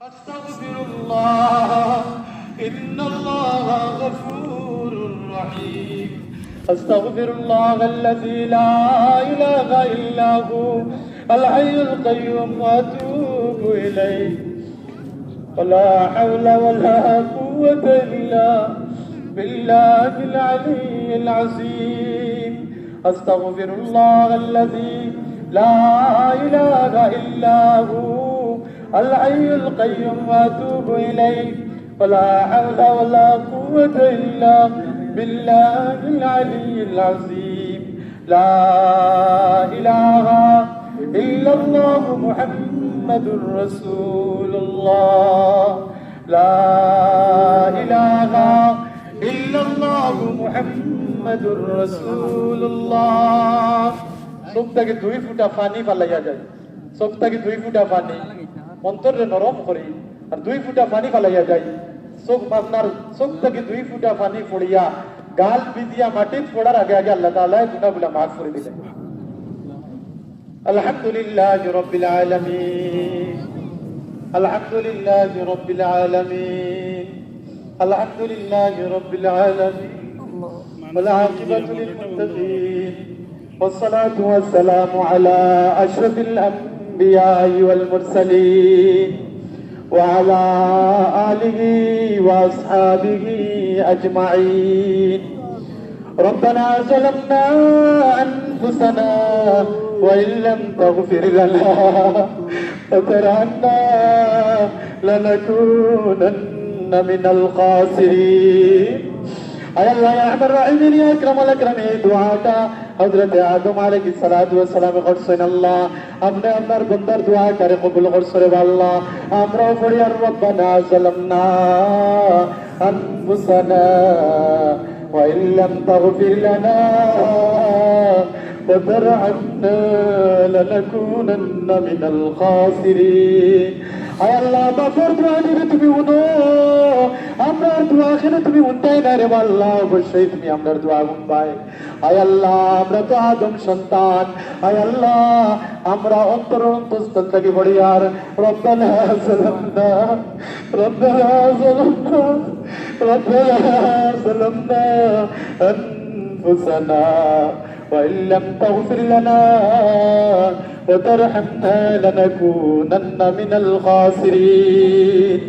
أستغفر الله إن الله غفور رحيم. أستغفر الله الذي لا إله إلا هو الحي القيوم وأتوب إليه. ولا حول ولا قوة إلا بالله العلي العظيم. أستغفر الله الذي لا إله إلا هو الحي القيوم وأتوب إليه. ولا حول ولا قوة إلا بالله العلي العظيم. لا إله إلا الله محمد رسول الله. لا إله إلا الله محمد رسول الله. চোখ থেকে 2 ফুটা পানি ফালাইয়া যায়, চোখ থেকে 2 ফুটা পানি অন্তরে নরম করে আর 2 ফুটা পানি ফালাইয়া যায়। চোখ আপনার চোখ থেকে 2 ফুটা পানি পড়িয়া গাল বিদিয়া মাটি পড়ার আগে আগে আল্লাহ তাআলা গুনাহগুলো মাফ করে দিলেন। আলহামদুলিল্লাহ রাব্বিল আলামিন, আলহামদুলিল্লাহ রাব্বিল আলামিন, আলহামদুলিল্লাহ রাব্বিল আলামিন। ওয়াল আকিবাতু লিল মুত্তাকিন والصلاة والسلام على أشرف الأنبياء والمرسلين وعلى آله وأصحابه أجمعين. ربنا ظلمنا أنفسنا وإن لم تغفر لنا وترحمنا لنكونن من الخاسرين. আয় আল্লাহ ইয়া আরহামার রাহিমিন ইয়া আকরামাল আকরামিন, দুআটা হযরত আদম আলাইহিস সালাতু ওয়াস সালাম করছেন। আল্লাহ আপনি আপনার বান্দার দোয়া করে কবুল করছেন রে আল্লাহ। আমরাও পড়ি আর রব্বানা যালামনা আনফুসানা ওয়া ইল্লাম তাগফির লানা ওয়া তারহামনা লানাকুনান্না মিনাল খাসিরিন। আয় আল্লাহ বাপর দোয়া নিয়ে তুমি উনো, আমরার দোয়া খেলে তুমি উনটাই না রে আল্লাহ, অবশ্যই তুমি আমরার দোয়া উনবাই। আয় আল্লাহ আমরা তো আদম সন্তান, আয় আল্লাহ আমরা অন্তর অন্তঃস্থল থেকে পড়ি আর রব্বানা যালামনা রব্বানা যালামনা রব্বানা যালামনা আনফুসানা وإن لم تغفر لنا وترحمنا لنكونن من الخاسرين.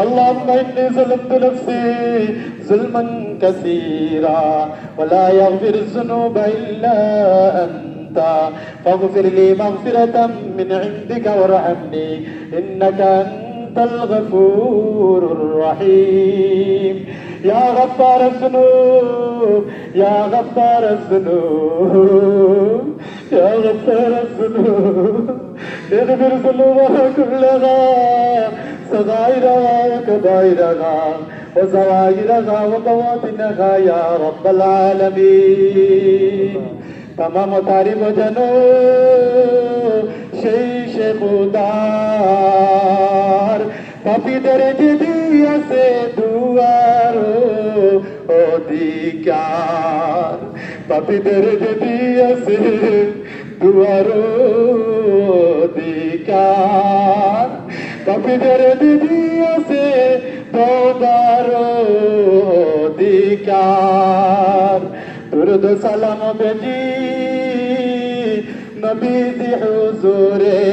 اللهم إني ظلمت نفسي ظلما كثيرا ولا يغفر الذنوب إلا أنت فاغفر لي مغفرة من عندك وارحمني إنك أنت الغفور الرحيم. يا غفار الذنوب يا غفار الذنوب يا غفار الذنوب اغفر ذنوبنا كلها صغائرها وكبائرها وزواجرها وبواطنها يا رب العالمين. तमाम तारीफ জানো সেই সে খোদার পাপীদের যে দিয়েছে দুয়ার অধিকার, পাপীদের যে দিয়েছে দুয়ার অধিকার, পাপীদের যে দিয়েছে তওবার অধিকার। দুরুদ সালাম বেজি নবীজি হুজুরে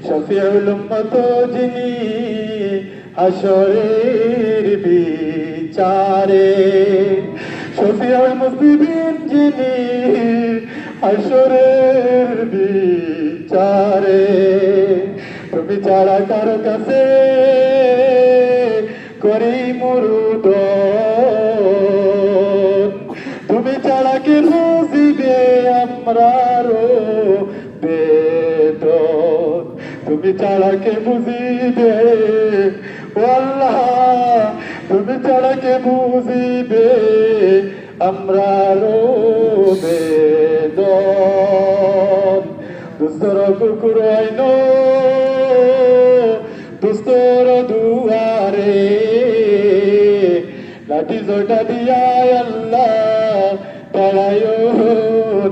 শফিউল উম্মত যিনি হাশরের বিচারে, শফিউল মুসলিমিন যিনি হাশরের বিচারে। তুমি ছাড়া কারো কাছে করি মুরুদ, তুমি ছাড়া কে বুঝিবে আমরারো বেদন, তুমি ছাড়া কে বুঝিবে ও আল্লাহ, তুমি ছাড়া কে বুঝিবে আমরারো বেদন। দুস্তর কুকুর আইন দুস্তর দুয়ারে লাঠি জোটা দিয়া আল্লাহ তাড়ায়ো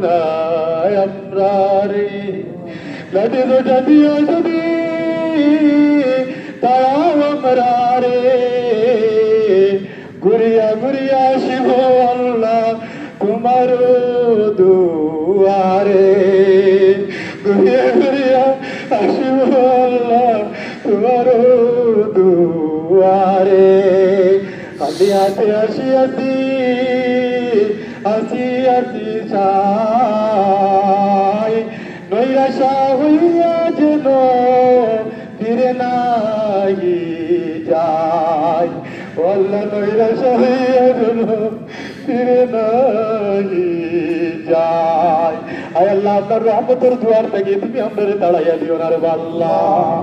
না আমরা রে, লাঠি জোটা দিয়া যদি হাতে আসি আসি আসি আসি চাই নৈরাশা হইয়া যেন ফিরে নাই যায় ও আল্লাহ নৈরাশা হইয়া যেন ফিরে নাই যায় আয় আল্লাহ আপনার রহমতের দুয়ার থেকে তুমি আমাদের দাঁড়াইয়া দিও না রে আল্লাহ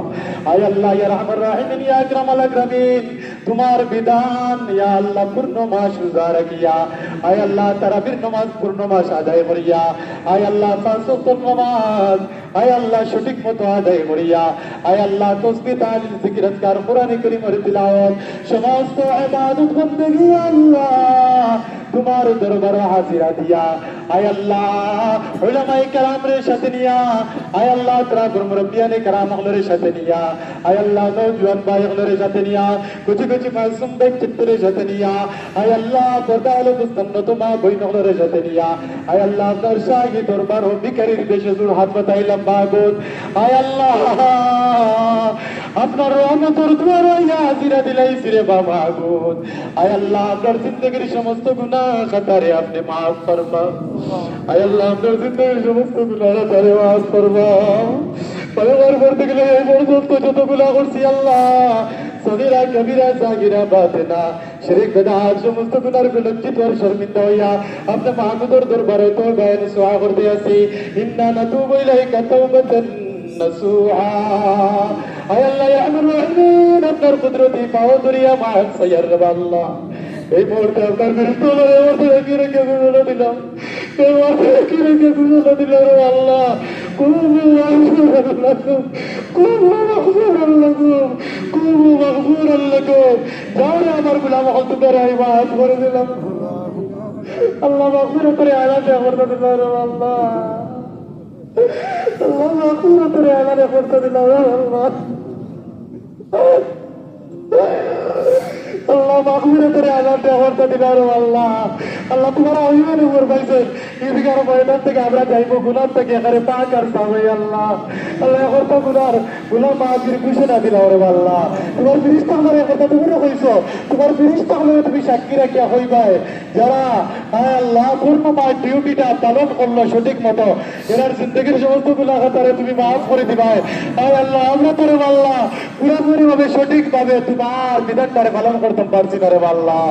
আয় আল্লাহ ইয়া রহমান রাহিমিন ইয়া আকরামাল আকরামিন তোমার বিধান ইয়া আল্লাহ পূর্ণ মাস রোজা রাখিয়া আয় আল্লাহ তারাবির নামাজ পূর্ণ মাস আদায় করিয়া আয় আল্লাহ পাঁচ ওয়াক্ত নামাজ আয় আল্লাহ সঠিক মতো আদায় করিয়া আয় আল্লাহ তাসবিহ তাহলিল জিকির আজকার কোরআন কারীমের তিলাওয়াত সমস্ত ইবাদত বندگی আল্লাহ তোমার দরবারে হাজিরা দিয়া আয় আল্লাহ উলামায়ে কেরামের সাথে নিয়া আয় আল্লাহ তারা মুরব্বিয়ানে কেরাম হলের সাথে নিয়া আয় আল্লাহ নওজওয়ান ভাই হলের সাথে নিয়া কুচি কুচি মাসুম ব্যক্তিত্বের সাথে নিয়া আয় আল্লাহ পর্দালে মুস্তন্নত মা বইন হলের সাথে নিয়া আয় আল্লাহ আপনার শাহী দরবার ও বিকারীর দেশে জুর হাত বাতাইলাম মাবুদ আয় আল্লাহ আপনার রহমতের দুয়ারে হাজিরা দিলাইছি রে মাবুদ আয় আল্লাহ আপনার জিন্দেগীর সমস্ত গুনাহ খাতারে আপনি মাফ ফরমাও আয় আল্লাহ আপনার জিন্দেগীর সমস্ত গুনাহ খাতারে মাফ ফরমাও পরবার করতে গেলে এই পর্যন্ত যত গুনাহ করছি আল্লাহ সগীরা কবিরা সাগীরা বাতিনা শিরক বিদআত সমস্ত গুনার লজ্জিত আর শর্মিন্দা হইয়া আপনি মাহমুদের দরবারে তওবা নসুহা করতে আসি ইন্না নাতুবু ইলাইকা তাওবাতান নসুহা আয় আল্লাহ ইয়া আরহামার রাহিমিন আপনার কুদরতি পাও দরিয়া মাফ সাইয়ার আল্লাহ এই মুহূর্তে আপনার বিরুদ্ধে রেখে রেখে গুণা দিলাম এই মুহূর্তে রেখে রেখে গুণা দিলাম আল্লাহ কুবু মাগফুরান লাকুম কুবু মাগফুরান লাকুম কুবু মাগফুরান লাকুম যারা আমার গোলাম হতে পারে আমি মাফ করে দিলাম আল্লাহ মাগফিরাত করে আয়াতে করতে দিলাম আল্লাহ আল্লাহ মাগফিরাত করে আয়াতে করতে দিলাম আল্লাহ আল্লাহ মাগফিরাত করে আয়াতে করতে দিলাম আল্লাহ আল্লাহ তোমার আহিমান উপর পাইছে ঈদগার ময়দান থেকে আমরা যাইব গুনাহ থেকে এখানে পাক আর পাবে আল্লাহ আল্লাহ এখন তো গুনাহ মাফির ঘোষণা দিলাম রে আল্লাহ তোমার ফেরেশতা আমারে কথা তুমি কইছো তোমার ফেরেশতা হলে তুমি সাক্ষী রাখিয়া হইবাই যারা আয় আল্লাহ পূর্ণ মা ডিউটিটা পালন করলো সঠিক মতো এর জিন্দেগীর সমস্ত গুনাহ খাতারে তুমি মাফ করে দিবাই আয় আল্লাহ আমরা তোরে আল্লাহ পুরোপুরি ভাবে সঠিক ভাবে তোমার বিধানটারে পালন করতে পারছি না রে আল্লাহ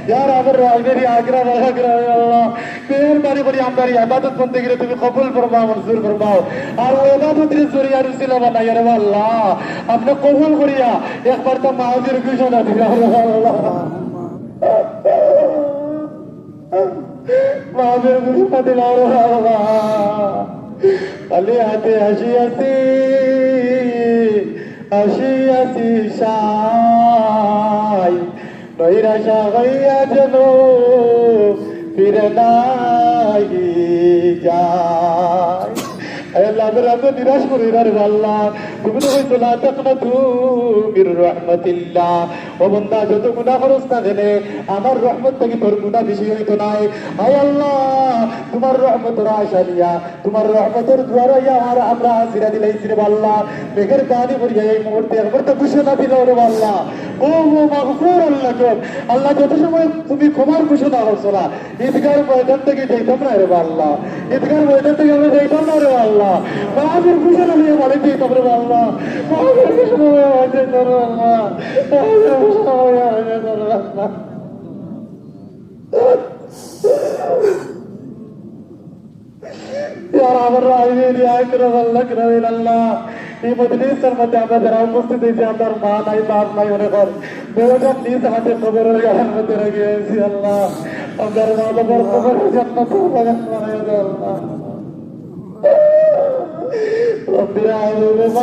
यार अगर मेरी आग्रह अल्लाह मेहरबानी करी हमारी इबादत बंदगी रे तुम्हें कबूल फरमाओ मंजूर फरमाओ और वो इबादत रे जरिया रसीला बनाया रे अल्लाह आपने कबूल करिया एक बार तो माजिर घोषणा दिया अल्लाह माजिर घोषणा दिया अल्लाह अली आते आशी शाय নৈরাশা হইয়া যেন ফিরে নাই যায় আল্লাহ আমরা নিরাশ করি না রে আল্লাহ তুমি তো হইতো না তাকনাতু মির রাহমাতিল্লাহ ও বান্দা যত গুনাহ করছ না কেনে আমার রহমত থেকে তোর গুনাহ বেশি হইতো না আয় আল্লাহ তোমার রহমতের আশা নিয়া তোমার রহমতের দ্বারা আমরা হাজিরা দিলাইছি রে আল্লাহ মেঘের পানি ভরিয়া এই মুহূর্তে একবার তো ঘোষণা দিল রে আল্লাহ ও মাগফুরান লাকুম আল্লাহ যত সময় তুমি ক্ষমার ঘোষণা করছো না ঈদগার ময়দান থেকে যাইতাম না রে আল্লাহ ঈদগার ময়দান থেকে আমরা যাইতাম না রে আল্লাহ মাহফিল ঘোষণা নিয়ে বলে দিতাম রে আল্লাহ মাহফিল ঘোষণা হয়ে যেত রে আল্লাহ মাহফিল ঘোষণা হয়ে যেত রে আল্লাহ यार আমরা আইনি আকরাম আল্লাহ করবেন আল্লাহ এই মজলিসের মধ্যে আমরা যারা উপস্থিত হয়েছি আমার মা নাই বাপ নাই মনে কর বেরোজান নিজ হাতে কবরের গানের মধ্যে রেখেছি আল্লাহ আমার মা বাবার কবরের জান্নাত বাগান বানায় দাও আল্লাহ رب العالمين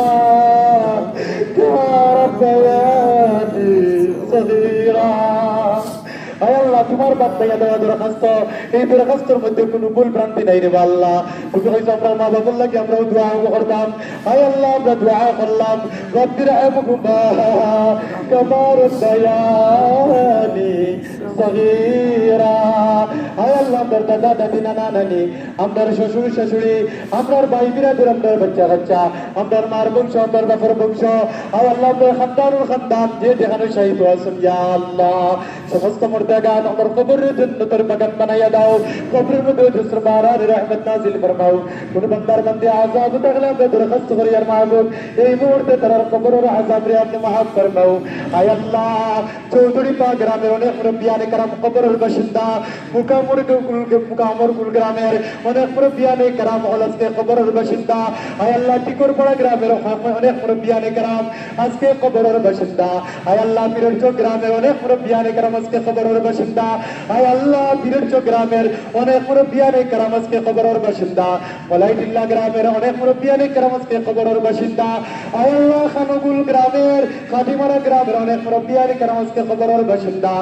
كما ربياني صغيرا আয় আল্লাহ তোমার বান্দায়া দেওয়া দরখাস্ত এই দরখাস্তের মধ্যে কোনো ভুল ভ্রান্তি নাই রে আল্লাহ তুমি হয়তো আমরা মা বাবার লাগে আমরা দোয়া করতাম আয় আল্লাহ আমরা দোয়া করলাম রব্বির রহমহুমা কামা রাব্বায়ানি সগীরা আয় আল্লাহ আমার দাদা দাদি নানা নানি আমার শ্বশুর শাশুড়ি আমার ভাই বিরাদর আমার বাচ্চা কাচ্চা আমরার মার বংশ আমরার বাপের বংশ আয় আল্লাহ আমরার খানদানুল খানদান যে যেখানে শহীদ আছেন ইয়া আল্লাহ সমস্ত মুর্দাগান আমার কবরের জান্নাতের বাগান বানাইয়া দাও কবরের মধ্যে জসর বারার রহমত নাজিল ফরমাও কোন বান্দার বান্দে আযাব থাকলে আমরা দরখাস্ত করি আর মাহবুব এই মুহূর্তে তার কবরের আযাব রে আপনি মাফ ফরমাও আয় আল্লাহ চৌধুরী পাক গ্রামের অনেক মুরব্বিয়ানে کرام কবরের বাসিন্দা মুকামর কুল গ্রামের অনেক মুরব্বিয়ানে کرام আজকে কবরের বাসিন্দা আয় আল্লাহ টিকরপাড়া গ্রামের অনেক মুরব্বিয়ানে کرام আজকে কবরের বাসিন্দা আয় আল্লাহ পীরচক গ্রামের অনেক মুরব্বিয়ানে کرام আজকে কবরের বাসিন্দা আয় আল্লাহ পীরচক গ্রামের অনেক মুরব্বিয়ানে کرام আজকে কবরের বাসিন্দা ওলাইটিল্লাহ গ্রামের অনেক মুরব্বিয়ানে کرام আজকে কবরের বাসিন্দা আয় আল্লাহ খানগুল গ্রামের খাদিমারা গ্রামের অনেক মুরব্বিয়ানে کرام আজকে কবরের বাসিন্দা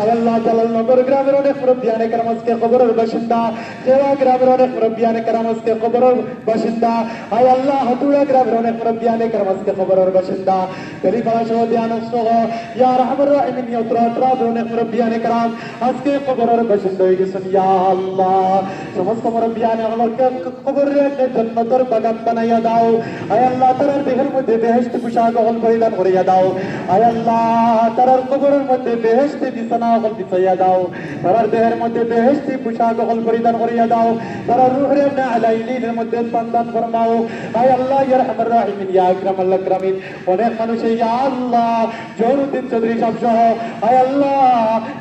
আয় আল্লাহ জালালনগর গ্রামের অনেক মুরব্বিয়ানে کرام আজকে কবরের বাসিন্দা কেওয়া গ্রামের অনেক মুরব্বিয়ানে کرام আজকে কবরের বাসিন্দা আয় আল্লাহ হাতুড়া গ্রামের অনেক মুরব্বিয়ানে کرام আজকে কবরের বাসিন্দা তেলিপাড়া সহ দিয়ানক সহ ইয়া রাহমার রাহিমিন ইয়া উত্তরাত্রাদ অনেক মুরব্বিয়ানে کرام আজকে কবরের বাসিন্দা হয়ে গেছেন ইয়া আল্লাহ সমস্ত মুরব্বিয়ানে আমাকে কবরের জান্নাতের বাগান বানাইয়া দাও আয় আল্লাহ তার দেহের মধ্যে বেহেশত পোশাক হল পরিধান করিয়া দাও আয় আল্লাহ তার কবরের মধ্যে বেহেশত বিছানা হল বিছাইয়া দাও তার দেহের মধ্যে বেহেশত পোশাক হল পরিধান করিয়া দাও তার রূহের আপনি আলাইলিনের মধ্যে সন্তান ফরমাও আয় আল্লাহ ইয়া রাহমার রাহিমিন ইয়া আকরামাল আকরামিন অনেক মানুষ ইয়া আল্লাহ জহুরুদ্দিন চৌধুরী সাহেব সহ আয় আল্লাহ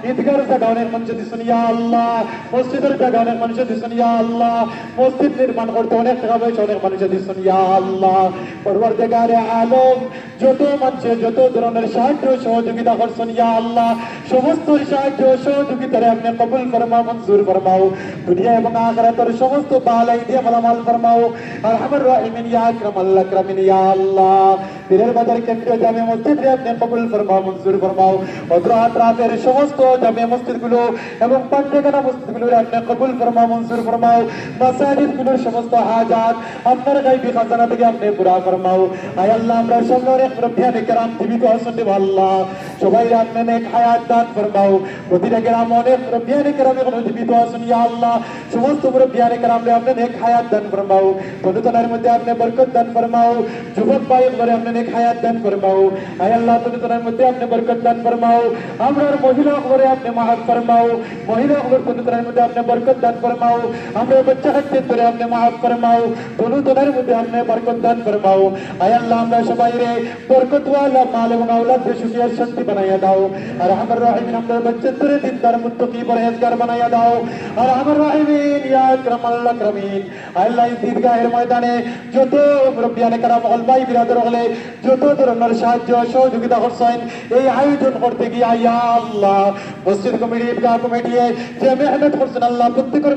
ঈদগার জায়গা অনেক মানুষ দিছেন ইয়া আল্লাহ মসজিদের জায়গা অনেক মানুষ দিছেন ইয়া আল্লাহ মসজিদ নির্মাণ করতে অনেক টাকা পয়সা অনেক মানুষ দিছেন ইয়া আল্লাহ পরওয়ারদিগারে আলম যত মানুষের যত ধরনের সাহায্য সহযোগিতা করছেন ইয়া আল্লাহ সমস্ত সাহায্য সহযোগিতারে আপনি কবুল ফরমাও মঞ্জুর ফরমাও দুনিয়া এবং আখিরাতের সমস্ত বালাই দিয়ে মালামাল ফরমাও আরহামার রাহিমিন ইয়া আকরামাল আকরামিন ইয়া আল্লাহ পীরের বাজার কেন্দ্রীয় জামে মসজিদে আপনি কবুল ফরমাও মঞ্জুর ফরমাও অত্র আত্রাফের সমস্ত জামে মসজিদগুলো এবং পান্ডেখানা মসজিদগুলো আপনি কবুল ফরমাও মঞ্জুর ফরমাও মাসাজিদগুলোর সমস্ত হাজাত আপনার গায়বী খাজানা থেকে আপনি পুরা ফরমাও আয় আল্লাহ আমরা সামনে অনেক মুরব্বিয়ানে کرام জীবিত আছেন আল্লাহ সবাই আপনি নেক হায়াত দান ফরমাও প্রতিটা গ্রামে অনেক মুরব্বিয়ানে کرام এখন জীবিত আছেন ইয়া আল্লাহ সমস্ত মুরব্বিয়ানে کرام রে আপনি নেক হায়াত দান ফরমাও তনুতনার মধ্যে আপনি বরকত দান ফরমাও যুবক ভাই করে আপনি নেক হায়াত দান ফরমাও আয় আল্লাহ তনুতনার মধ্যে আপনি বরকত দান ফরমাও আমরার মহিলা করে আপনি মাফ ফরমাও মহিলা করে তনুতনার মধ্যে আপনি বরকত দান ফরমাও আমরা বাচ্চা হাতে করে আপনি মাফ ফরমাও তনুতনার মধ্যে আপনি বরকত দান ফরমাও আয় আল্লাহ আমরা সবাই রে বরকত ওয়ালা মাল এবং আওলাদ দিয়ে সুখী আর শান্তি বানাইয়া দাও আর আরহামার রাহিমিন আমরা বাচ্চাদের দিনদার মুত্তাকি পরহেজগার বানাইয়া দাও আর আরহামার রাহিমিন ইয়া আকরামাল আকরামিন আল্লাহ ঈদগাহের ময়দানে যত মুরব্বিয়ানে کرام অলবাই বিরাদর হলে যত ধরনের সাহায্য সহযোগিতা করছেন এই আয়োজন করতে গিয়ে ইয়া আল্লাহ মসজিদ কমিটি ঈদগাহ কমিটি যে মেহনত করছেন আল্লাহ প্রত্যেকের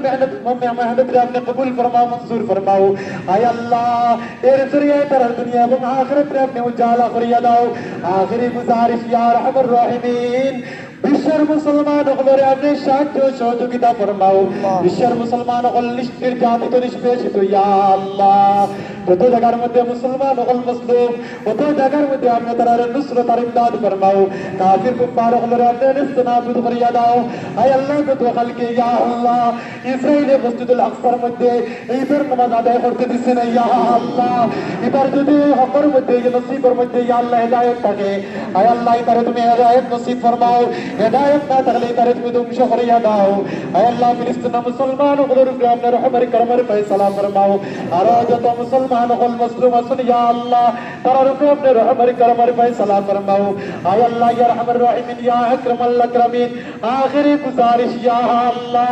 মেহনত রে আপনি কবুল ফরমাও মঞ্জুর ফরমাও আয় আল্লাহ এর জরিয়ায় তার দুনিয়া এবং আখিরাত রে আপনি উজালা করিয়া দাও আখিরি গুজারিশ ইয়া আরহামার রাহিমিন বিশ্বের মুসলমান হলরে আপনি সাহায্য সহযোগিতা ফরমাও বিশ্বের মুসলমান হল নির্যাতিত নিষ্পেষিত ইয়া আল্লাহ যত জায়গার মধ্যে মুসলমান হল মুসলিম অত জায়গার মধ্যে আপনি তার নুসরত আর ইমদাদ ফরমাও কাফির কুফার হলরে আপনি নিস্তেনাবুদ করিয়া দাও আয় আল্লাহ যত খালকে ইয়া আল্লাহ ইসরাইলে মসজিদুল আকসার মধ্যে ঈদের নামাজ আদায় করতে দিচ্ছেন ইয়া আল্লাহ এবার যদি হকর মধ্যে নসিবের মধ্যে ইয়া আল্লাহ হেদায়েত থাকে আয় আল্লাহ তারে তুমি হেদায়েত নসিব ফরমাও হেদায়েত না থাকলে তারে তুমি ধ্বংস করিয়া দাও আয় আল্লাহ ফিলিস্তিন মুসলমান হলের উপরে আপনার রহমত করমের ফয়সালা ফরমাও আর যত মুসলমান হল মুসলিম আছেন ইয়া আল্লাহ তার উপরে আপনার রহমত করমের ফয়সালা ফরমাও আয় আল্লাহ ইয়া রাহমার রাহিমিন ইয়া আকরামাল আকরামিন আখিরি গুজারিশ ইয়া আল্লাহ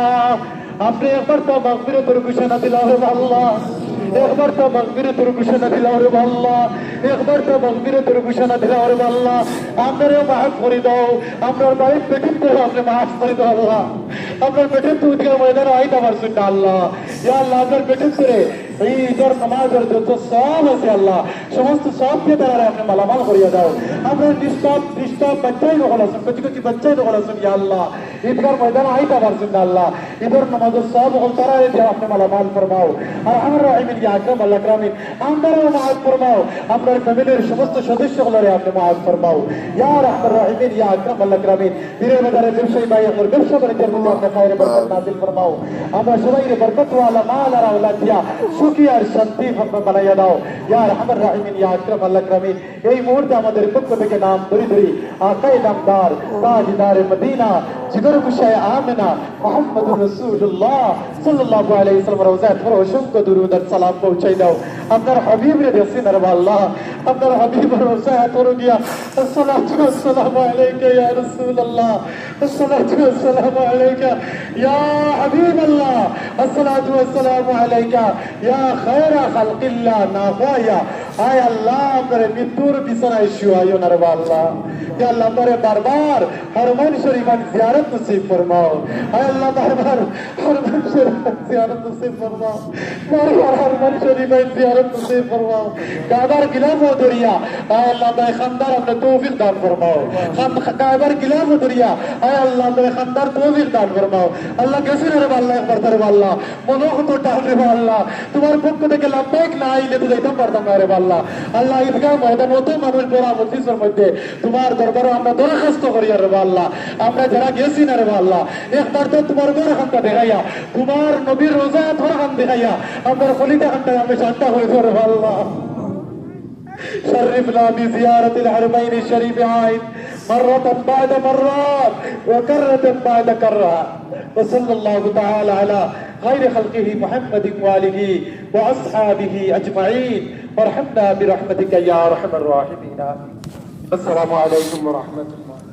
আপনি একবার তো মাগফিরাতের ঘোষণা দিলাও রে আল্লাহ একবার তো মাগফিরাতের ঘোষণা দিলাও রে আল্লাহ একবার তো মাগফিরাতের ঘোষণা দিলাও রে আল্লাহ আমরারে মাফ করে দাও আমরার বাড়ির পেটের তো আপনি মাফ করে দাও আল্লাহ আপনার পেটের তো উদ্গার ময়দানে আইতা পারছেন না আল্লাহ ইয়া আল্লাহ আপনার পেটের করে এই ঈদের নামাজের যত সব আছে আল্লাহ সমস্ত সবকে তারা আপনি মালামাল করিয়া দাও আমরা নিষ্পাপ বাচ্চাই নকল আছেন কচি বাচ্চাই নকল আছেন ইয়া আল্লাহ ঈদগার ময়দানে আইতা পারছেন না আল্লাহ ঈদের নামাজের সব হল তারা দিয়ে আপনি মালামাল ফরমাও আর আমার রাহিমিন ইয়া আকরাম আল আকরামিন আমরাও মাফ ফরমাও আপনার ফ্যামিলির সমস্ত সদস্যগুলোরে আপনি মাফ ফরমাও ইয়া রাহমান রাহিমিন ইয়া আকরাম আল আকরামিন দিনের বাজারে ব্যবসায়ী ভাই আমার ব্যবসা বাণিজ্যের মধ্যে আপনি খায়রে বরকত নাযিল ফরমাও আমরা সবাই বরকত ওয়ালা মাল আর আওলাদ দিয়া সুখী আর শান্তি বানাইয়া দাও ইয়া রাহমান রাহিমিন ইয়া আকরাম আল আকরামিন এই মুহূর্তে আমাদের পক্ষ থেকে নাম ধরি ধরি আকায়ে নামদার তাজদার মদিনা জিগর কুশায় আমিনা মুহাম্মদুর রাসূলুল্লাহ সাল্লাল্লাহু আলাইহি ওয়াসাল্লাম রওজাত পর অসংখ্য দুরূদ আর সালাম পৌঁছাই দাও আপনার হাবিবের দেখছেন আর আল্লাহ আপনার হাবিবের রওজাত করে দিয়া আসসালাতু ওয়াসসালামু আলাইকা ইয়া রাসূলুল্লাহ আসসালাতু ওয়াসসালামু আলাইকা ইয়া হাবিবাল্লাহ আসসালাতু ওয়াসসালামু আলাইকা ইয়া খায়রা খালকিল্লাহ নাফায়া আয় আল্লাহ আপনার মৃত্যুর বিছানায় শুয়াইও না রে আল্লাহ ইয়া আল্লাহ আমারে বারবার হরমান শরীফান জিয়ারত নসিব ফরমাও আয় আল্লাহ বারবার হরমান শরীফান জিয়ারত নসিব ফরমাও বারবার হরমান শরীফান জিয়ারত নসিব ফরমাও কাবার গিলাফ দরিয়া আয় আল্লাহ তাই খানদার আপনি তৌফিক দান ফরমাও কাবার গিলাফ দরিয়া আয় আল্লাহ তাই খানদার তৌফিক দান ফরমাও আল্লাহ গেছেন রে আল্লাহ একবার রে আল্লাহ মনোহত টান রে আল্লাহ তোমার পক্ষ থেকে লাভবাইক না আইলে তো যাইতাম পারতাম না রে আল্লাহ আল্লাহ ঈদগাহ ময়দান মতো মানুষ বড় মসজিদের মধ্যে তোমার দরবারে আমরা দরখাস্ত করি রে আল্লাহ আমরা যারা গেছি না রে আল্লাহ একবার তো তোমার বরখানটা দেখাইয়া তোমার নবীর রোজা থরখান দেখাইয়া আপনার খলিটা খানটা আমি শান্তা হয়েছে রে আল্লাহ شرفنا بزيارة الحرمين الشريفين مرة بعد مرات وكرة بعد كرة وصلى الله تعالى على خير خلقه محمد وآله وأصحابه أجمعين وارحمنا برحمتك يا أرحم الراحمين السلام عليكم ورحمة الله